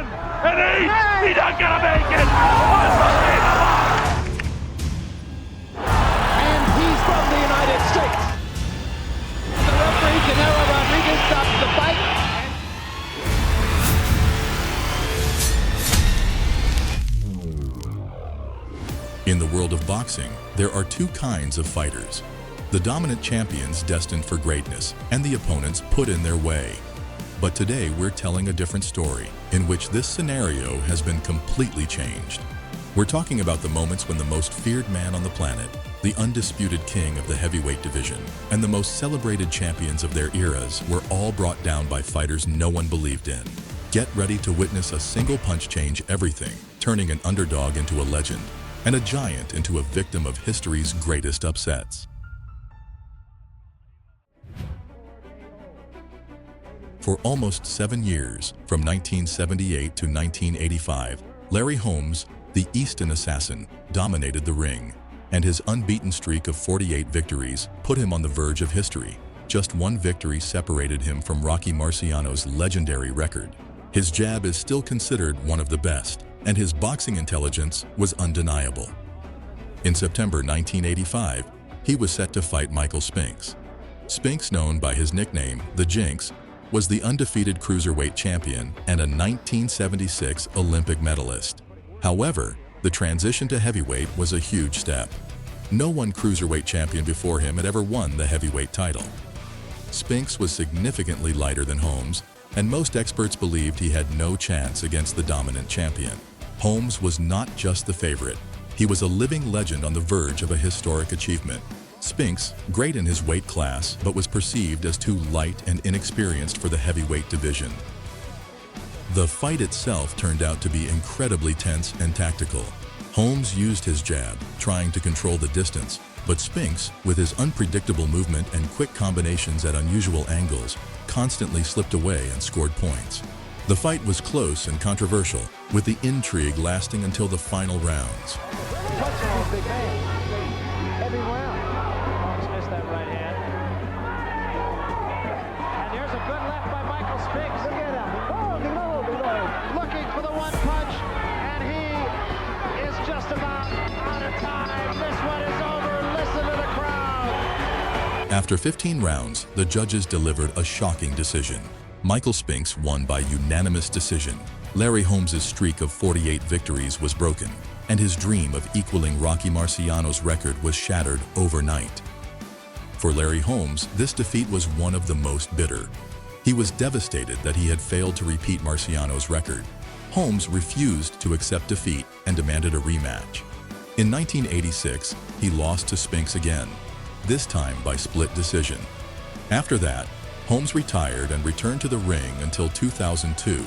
And he's not gonna make it! Unbelievable! And he's from the United States. The referee, Canelo Rodriguez, stops the fight. In the world of boxing, there are two kinds of fighters. The dominant champions destined for greatness, and the opponents put in their way. But today we're telling a different story, in which this scenario has been completely changed. We're talking about the moments when the most feared man on the planet, the undisputed king of the heavyweight division, and the most celebrated champions of their eras were all brought down by fighters no one believed in. Get ready to witness a single punch change everything, turning an underdog into a legend, and a giant into a victim of history's greatest upsets. For almost 7 years, from 1978 to 1985, Larry Holmes, the Easton Assassin, dominated the ring, and his unbeaten streak of 48 victories put him on the verge of history. Just one victory separated him from Rocky Marciano's legendary record. His jab is still considered one of the best, and his boxing intelligence was undeniable. In September 1985, he was set to fight Michael Spinks. Spinks, known by his nickname, the Jinx, was the undefeated cruiserweight champion and a 1976 Olympic medalist. However, the transition to heavyweight was a huge step. No one cruiserweight champion before him had ever won the heavyweight title. Spinks was significantly lighter than Holmes, and most experts believed he had no chance against the dominant champion. Holmes was not just the favorite. He was a living legend on the verge of a historic achievement. Spinks, great in his weight class, but was perceived as too light and inexperienced for the heavyweight division. The fight itself turned out to be incredibly tense and tactical. Holmes used his jab, trying to control the distance, but Spinks, with his unpredictable movement and quick combinations at unusual angles, constantly slipped away and scored points. The fight was close and controversial, with the intrigue lasting until the final rounds. Heavy round. Holmes missed that right hand. And there's a good left by Michael Spinks. Look at him. Looking for the one punch, and he is just about out of time. This one is over. Listen to the crowd. After 15 rounds, the judges delivered a shocking decision. Michael Spinks won by unanimous decision. Larry Holmes' streak of 48 victories was broken, and his dream of equaling Rocky Marciano's record was shattered overnight. For Larry Holmes, this defeat was one of the most bitter. He was devastated that he had failed to repeat Marciano's record. Holmes refused to accept defeat and demanded a rematch. In 1986, he lost to Spinks again, this time by split decision. After that, Holmes retired and returned to the ring until 2002,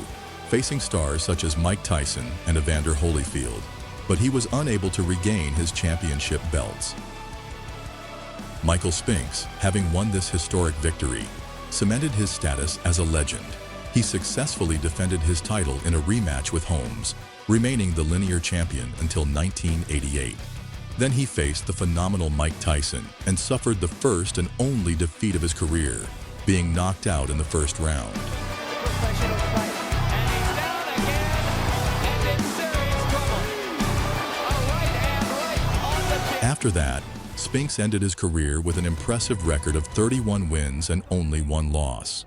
facing stars such as Mike Tyson and Evander Holyfield, but he was unable to regain his championship belts. Michael Spinks, having won this historic victory, cemented his status as a legend. He successfully defended his title in a rematch with Holmes, remaining the linear champion until 1988. Then he faced the phenomenal Mike Tyson and suffered the first and only defeat of his career, being knocked out in the first round. After that, Spinks ended his career with an impressive record of 31 wins and only one loss.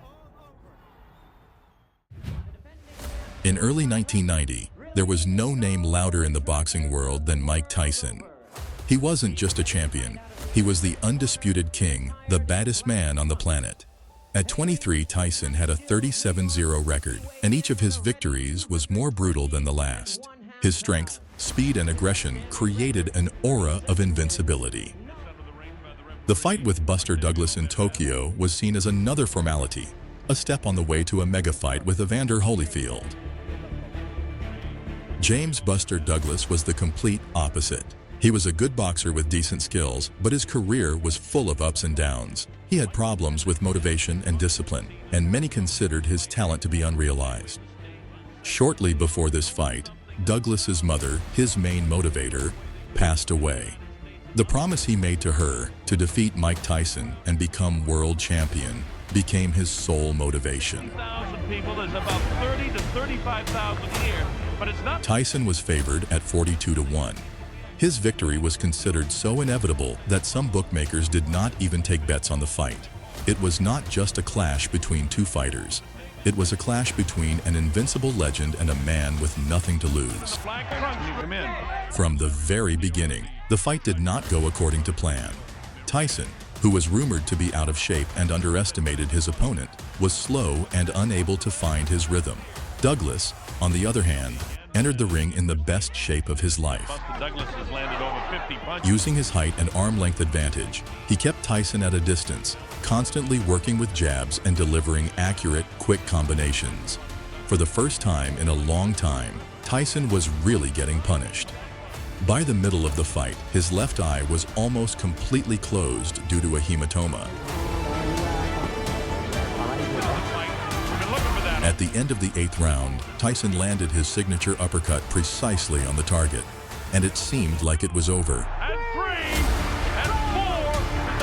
In early 1990, there was no name louder in the boxing world than Mike Tyson. He wasn't just a champion, he was the undisputed king, the baddest man on the planet. At 23, Tyson had a 37-0 record, and each of his victories was more brutal than the last. His strength, speed, and aggression created an aura of invincibility. The fight with Buster Douglas in Tokyo was seen as another formality, a step on the way to a mega fight with Evander Holyfield. James Buster Douglas was the complete opposite. He was a good boxer with decent skills, but his career was full of ups and downs. He had problems with motivation and discipline, and many considered his talent to be unrealized. Shortly before this fight, Douglas's mother, his main motivator, passed away. The promise he made to her to defeat Mike Tyson and become world champion became his sole motivation. 1,000 people, there's about 30 to 35,000 here, but it's not. Tyson was favored at 42-1. His victory was considered so inevitable that some bookmakers did not even take bets on the fight. It was not just a clash between two fighters. It was a clash between an invincible legend and a man with nothing to lose. From the very beginning, the fight did not go according to plan. Tyson, who was rumored to be out of shape and underestimated his opponent, was slow and unable to find his rhythm. Douglas, on the other hand, entered the ring in the best shape of his life. Douglas has landed over 50 punches. Using his height and arm-length advantage, he kept Tyson at a distance, constantly working with jabs and delivering accurate, quick combinations. For the first time in a long time, Tyson was really getting punished. By the middle of the fight, his left eye was almost completely closed due to a hematoma. At the end of the 8th round, Tyson landed his signature uppercut precisely on the target, and it seemed like it was over.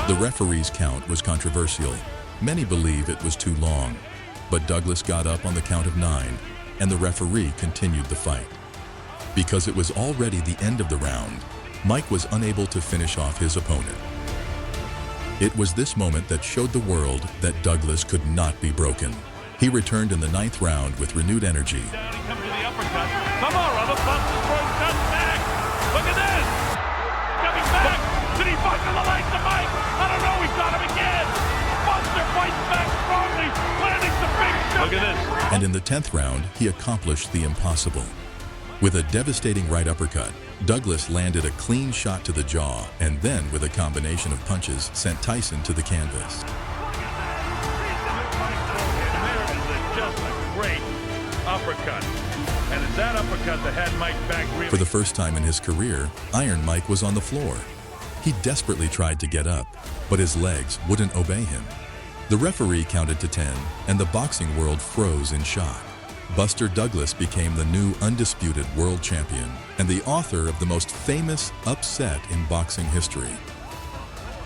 The referee's count was controversial. Many believe it was too long, but Douglas got up on the count of 9, and the referee continued the fight. Because it was already the end of the round, Mike was unable to finish off his opponent. It was this moment that showed the world that Douglas could not be broken. He returned in the 9th round with renewed energy. Down he comes to the uppercut. Tomorrow the boxer throws cut back. Look at this. Coming back. Did he buckle the legs of Mike? I don't know. He got him again. Buster fights back strongly, landing the big shot. Look at this. And in the 10th round, he accomplished the impossible. With a devastating right uppercut, Douglas landed a clean shot to the jaw, and then with a combination of punches, sent Tyson to the canvas. Uppercut. And it's that uppercut that had Mike back really. For the first time in his career, Iron Mike was on the floor. He desperately tried to get up, but his legs wouldn't obey him. The referee counted to 10, and the boxing world froze in shock. Buster Douglas became the new undisputed world champion and the author of the most famous upset in boxing history.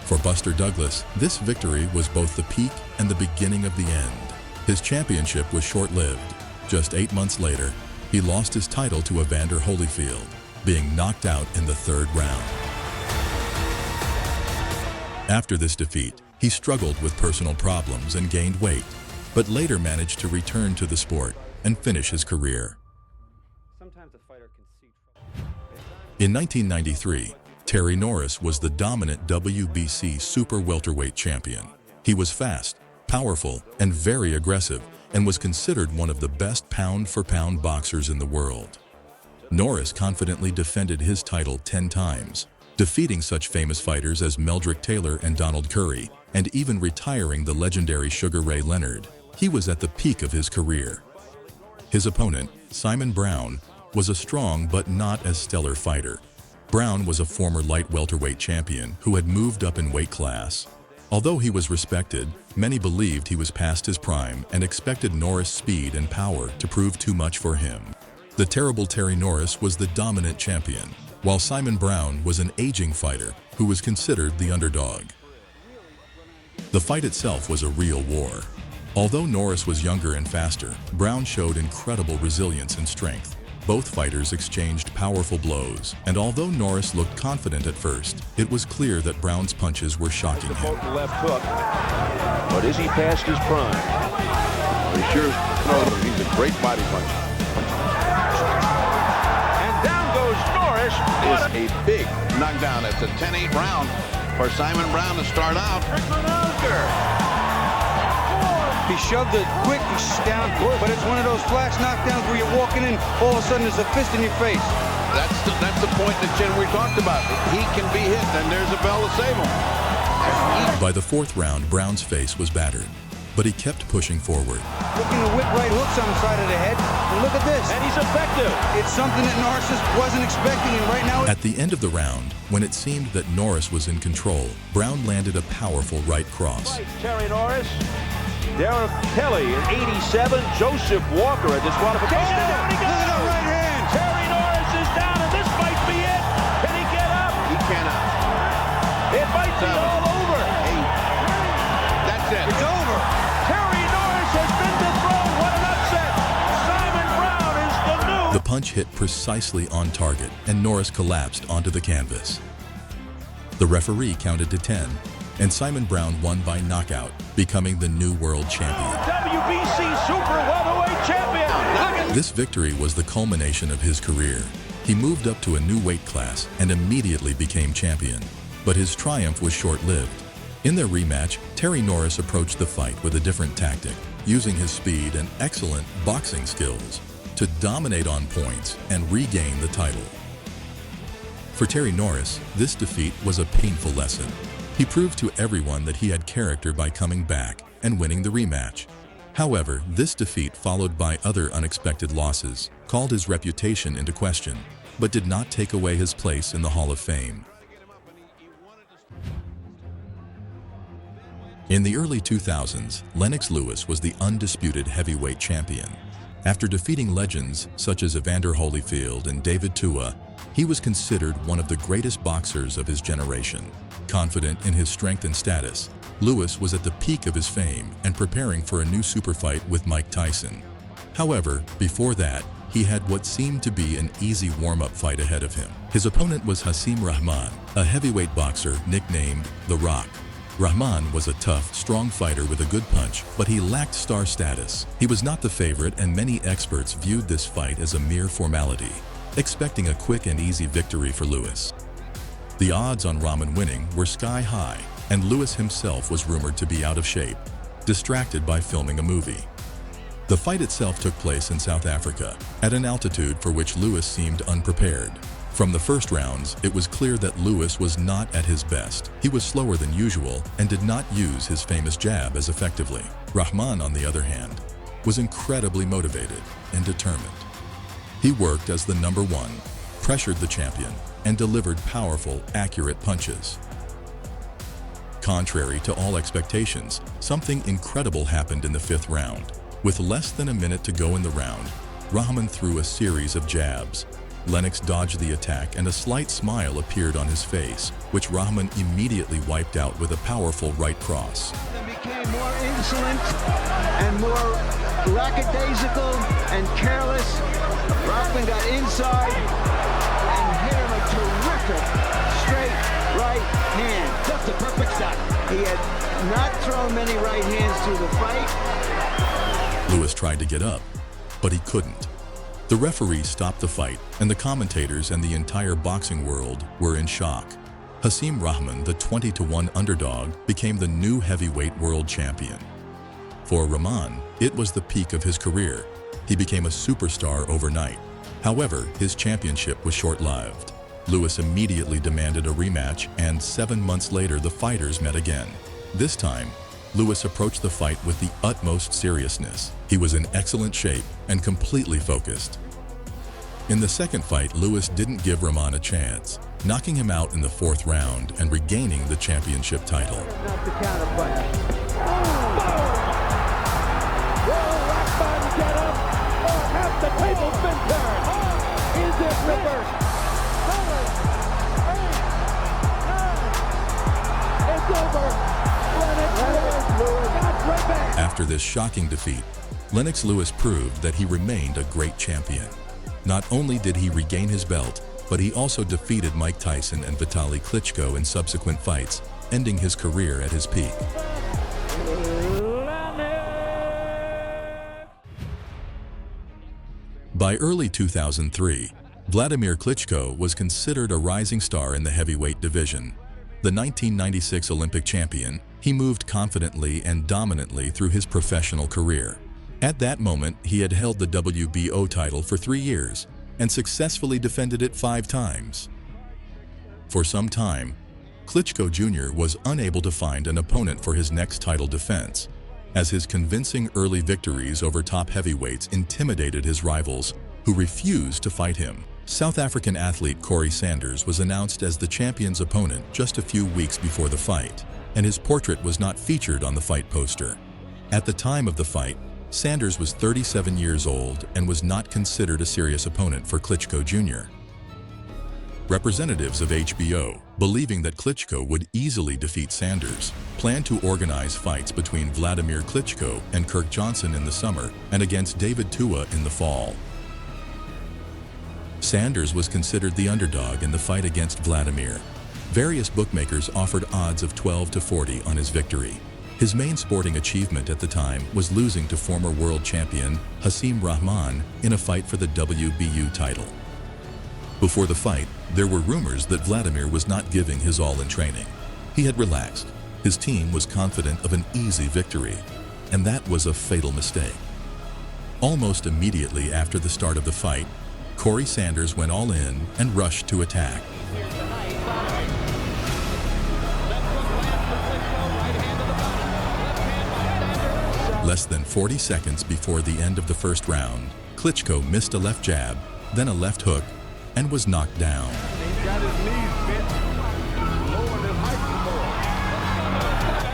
For Buster Douglas, this victory was both the peak and the beginning of the end. His championship was short-lived. Just 8 months later, he lost his title to Evander Holyfield, being knocked out in the 3rd round. After this defeat, he struggled with personal problems and gained weight, but later managed to return to the sport and finish his career. In 1993, Terry Norris was the dominant WBC super welterweight champion. He was fast, powerful, and very aggressive, and was considered one of the best pound-for-pound boxers in the world. Norris confidently defended his title 10 times, defeating such famous fighters as Meldrick Taylor and Donald Corrie, and even retiring the legendary Sugar Ray Leonard. He was at the peak of his career. His opponent, Simon Brown, was a strong but not as stellar fighter. Brown was a former light welterweight champion who had moved up in weight class. Although he was respected, many believed he was past his prime and expected Norris' speed and power to prove too much for him. The terrible Terry Norris was the dominant champion, while Simon Brown was an aging fighter who was considered the underdog. The fight itself was a real war. Although Norris was younger and faster, Brown showed incredible resilience and strength. Both fighters exchanged powerful blows, and although Norris looked confident at first, it was clear that Brown's punches were shocking him. Left hook, but is he past his prime? He sure knows he's a great body puncher. And down goes Norris. Is a big knockdown. It's a 10-8 round for Simon Brown to start out. He shoved it quick, he's down, but it's one of those flash knockdowns where you're walking in, all of a sudden there's a fist in your face. That's the point that Jen we talked about. He can be hit, and there's a bell to save him. By the 4th round, Brown's face was battered, but he kept pushing forward. Looking to whip right hooks on the side of the head, and look at this. And he's effective. It's something that Norris wasn't expecting, and right now... At the end of the round, when it seemed that Norris was in control, Brown landed a powerful right cross. Terry Norris. Darren Kelly in 87, Joseph Walker a disqualification. Down he goes! Look at that right hand! Terry Norris is down, and this might be it. Can he get up? He cannot. It might be all over. 8. That's it. It's over. The punch hit precisely on target, and Norris collapsed onto the canvas. The referee counted to 10, and Simon Brown won by knockout, becoming the new world champion. WBC Super Welterweight Champion! This victory was the culmination of his career. He moved up to a new weight class and immediately became champion. But his triumph was short-lived. In their rematch, Terry Norris approached the fight with a different tactic, using his speed and excellent boxing skills to dominate on points and regain the title. For Terry Norris, this defeat was a painful lesson. He proved to everyone that he had character by coming back and winning the rematch. However, this defeat, followed by other unexpected losses, called his reputation into question, but did not take away his place in the Hall of Fame. In the early 2000s, Lennox Lewis was the undisputed heavyweight champion. After defeating legends such as Evander Holyfield and David Tua, he was considered one of the greatest boxers of his generation. Confident in his strength and status, Lewis was at the peak of his fame and preparing for a new super fight with Mike Tyson. However, before that, he had what seemed to be an easy warm-up fight ahead of him. His opponent was Hasim Rahman, a heavyweight boxer nicknamed The Rock. Rahman was a tough, strong fighter with a good punch, but he lacked star status. He was not the favorite, and many experts viewed this fight as a mere formality, expecting a quick and easy victory for Lewis. The odds on Rahman winning were sky high, and Lewis himself was rumored to be out of shape, distracted by filming a movie. The fight itself took place in South Africa, at an altitude for which Lewis seemed unprepared. From the first rounds, it was clear that Lewis was not at his best. He was slower than usual and did not use his famous jab as effectively. Rahman, on the other hand, was incredibly motivated and determined. He worked as the number one, pressured the champion, and delivered powerful, accurate punches. Contrary to all expectations, something incredible happened in the fifth round. With less than a minute to go in the round, Rahman threw a series of jabs. Lennox dodged the attack and a slight smile appeared on his face, which Rahman immediately wiped out with a powerful right cross. They became more insolent and more lackadaisical and careless. Rahman got inside and hit him a terrific straight right hand. Just a perfect shot. He had not thrown many right hands through the fight. Lewis tried to get up, but he couldn't. The referee stopped the fight, and the commentators and the entire boxing world were in shock. Hasim Rahman, the 20-1 underdog, became the new heavyweight world champion. For Rahman, it was the peak of his career. He became a superstar overnight. However, his championship was short-lived. Lewis immediately demanded a rematch, and 7 months later the fighters met again. This time, Lewis approached the fight with the utmost seriousness. He was in excellent shape and completely focused. In the second fight, Lewis didn't give Rahman a chance, knocking him out in the fourth round and regaining the championship title. Not the counterpunch. Will Rahman get up, or have the tables been turned? Is it reversed? 7, 8, 9. It's over. Lennox Lewis got right back. After this shocking defeat, Lennox Lewis proved that he remained a great champion. Not only did he regain his belt, but he also defeated Mike Tyson and Vitaly Klitschko in subsequent fights, ending his career at his peak. By early 2003, Vladimir Klitschko was considered a rising star in the heavyweight division. The 1996 Olympic champion, he moved confidently and dominantly through his professional career. At that moment, he had held the WBO title for 3 years and successfully defended it 5 times. For some time, Klitschko Jr. was unable to find an opponent for his next title defense, as his convincing early victories over top heavyweights intimidated his rivals, who refused to fight him. South African athlete Corrie was announced as the champion's opponent just a few weeks before the fight, and his portrait was not featured on the fight poster. At the time of the fight, Sanders was 37 years old and was not considered a serious opponent for Klitschko Jr. Representatives of HBO, believing that Klitschko would easily defeat Sanders, planned to organize fights between Vladimir Klitschko and Kirk Johnson in the summer and against David Tua in the fall. Sanders was considered the underdog in the fight against Vladimir. Various bookmakers offered odds of 12-40 on his victory. His main sporting achievement at the time was losing to former world champion Hasim Rahman in a fight for the WBU title. Before the fight, there were rumors that Vladimir was not giving his all in training. He had relaxed. His team was confident of an easy victory, and that was a fatal mistake. Almost immediately after the start of the fight, Corrie Sanders went all in and rushed to attack. Less than 40 seconds before the end of the first round, Klitschko missed a left jab, then a left hook, and was knocked down.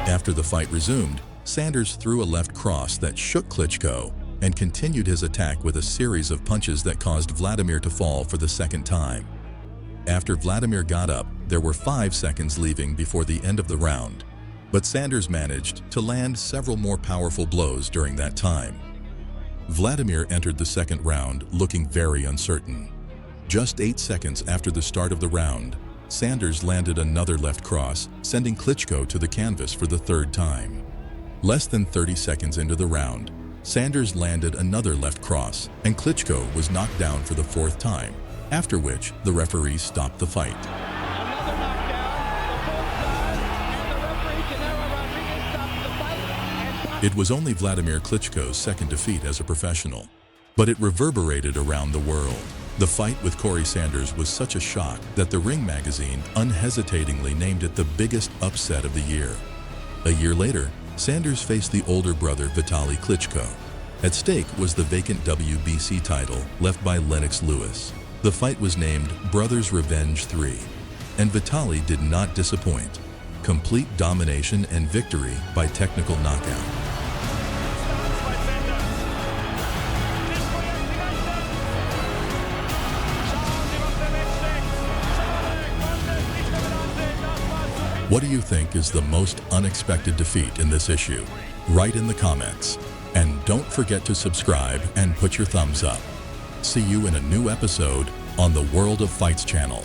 After the fight resumed, Sanders threw a left cross that shook Klitschko and continued his attack with a series of punches that caused Vladimir to fall for the second time. After Vladimir got up, there were 5 seconds leaving before the end of the round, but Sanders managed to land several more powerful blows during that time. Vladimir entered the second round looking very uncertain. Just 8 seconds after the start of the round, Sanders landed another left cross, sending Klitschko to the canvas for the third time. Less than 30 seconds into the round, Sanders landed another left cross, and Klitschko was knocked down for the fourth time, after which the referee stopped the fight. Another knockdown, the fourth time, and the referee Canelo Rodriguez stops the fight. It was only Vladimir Klitschko's second defeat as a professional, but it reverberated around the world. The fight with Corrie Sanders was such a shock that the Ring magazine unhesitatingly named it the biggest upset of the year. A year later, Sanders faced the older brother Vitaly Klitschko. At stake was the vacant WBC title left by Lennox Lewis. The fight was named Brothers Revenge 3, and Vitaly did not disappoint. Complete domination and victory by technical knockout. What do you think is the most unexpected defeat in this issue? Write in the comments. And don't forget to subscribe and put your thumbs up. See you in a new episode on the World of Fights channel.